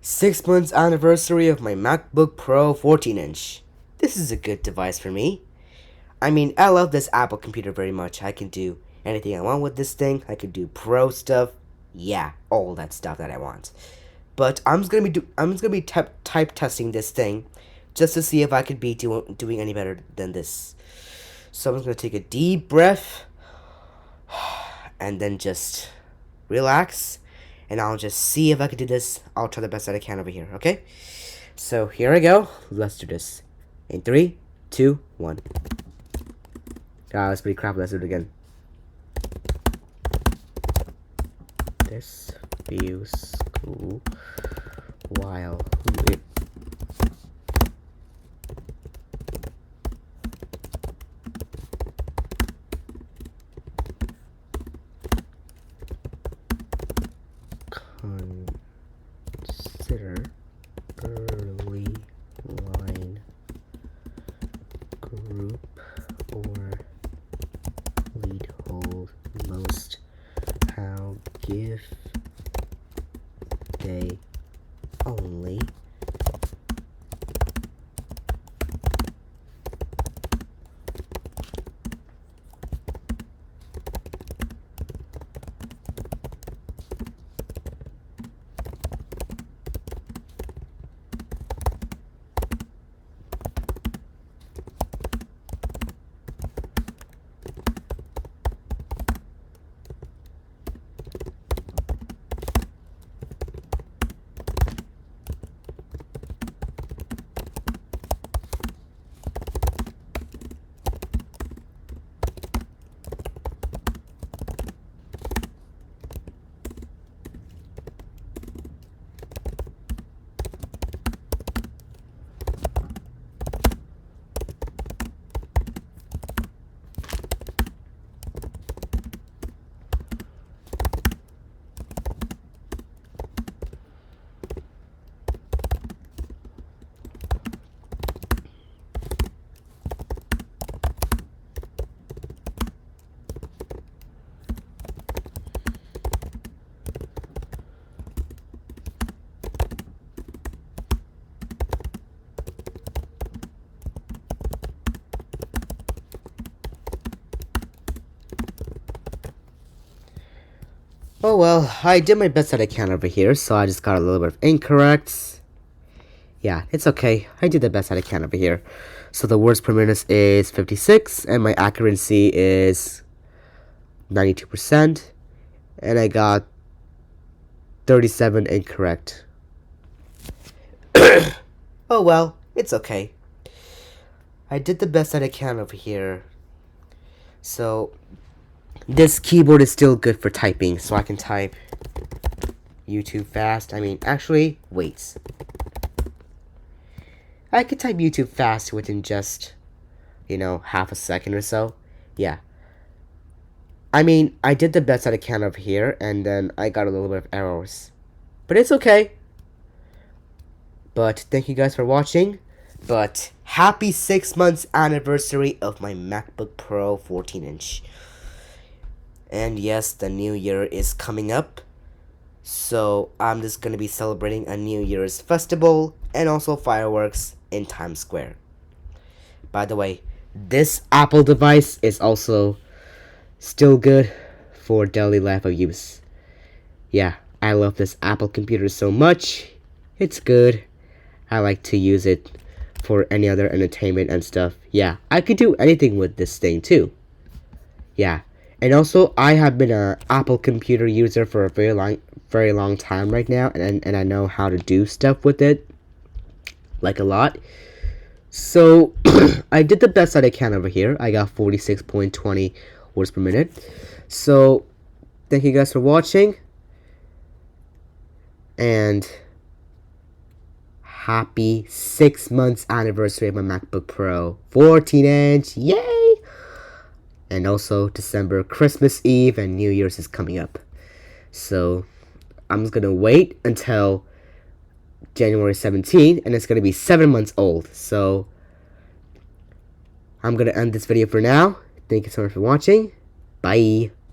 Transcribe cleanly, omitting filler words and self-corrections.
6 months anniversary of my MacBook Pro 14-inch. This is a good device for me. I mean, I love this Apple computer very much. I can do anything I want with this thing. I can do pro stuff. Yeah, all that stuff that I want. But I'm just gonna be type testing this thing just to see if I could be doing any better than this. So I'm just gonna take a deep breath and then just relax, and I'll just see if I can do this. I'll try the best that I can over here, okay? So here I go. Let's do this. In 3, 2, 1. Ah, that's pretty crap. Let's do it again. This feels cool while we consider early line group or lead hold most. How give day only. Oh well, I did my best that I can over here, so I just got a little bit of incorrect. Yeah, it's okay. I did the best that I can over here. So the words per minute is 56, and my accuracy is 92%, and I got 37 incorrect. Oh well, it's okay. I did the best that I can over here. So this keyboard is still good for typing, so I can type YouTube fast. I mean, actually, wait. I could type YouTube fast within just, half a second or so. Yeah. I mean, I did the best that I can over here, and then I got a little bit of errors. But it's okay. But thank you guys for watching. But happy 6 months anniversary of my MacBook Pro 14-inch. And yes, the new year is coming up. So I'm just going to be celebrating a New Year's festival and also fireworks in Times Square. By the way, this Apple device is also still good for daily life of use. Yeah, I love this Apple computer so much. It's good. I like to use it for any other entertainment and stuff. Yeah, I could do anything with this thing too. Yeah. And also, I have been an Apple computer user for a very long time right now, and I know how to do stuff with it, like a lot. So, I did the best that I can over here. I got 46.20 words per minute. So, thank you guys for watching, and happy 6 months anniversary of my MacBook Pro 14-inch. Yay! And also, December, Christmas Eve, and New Year's is coming up. So, I'm just going to wait until January 17th, and it's going to be 7 months old. So, I'm going to end this video for now. Thank you so much for watching. Bye.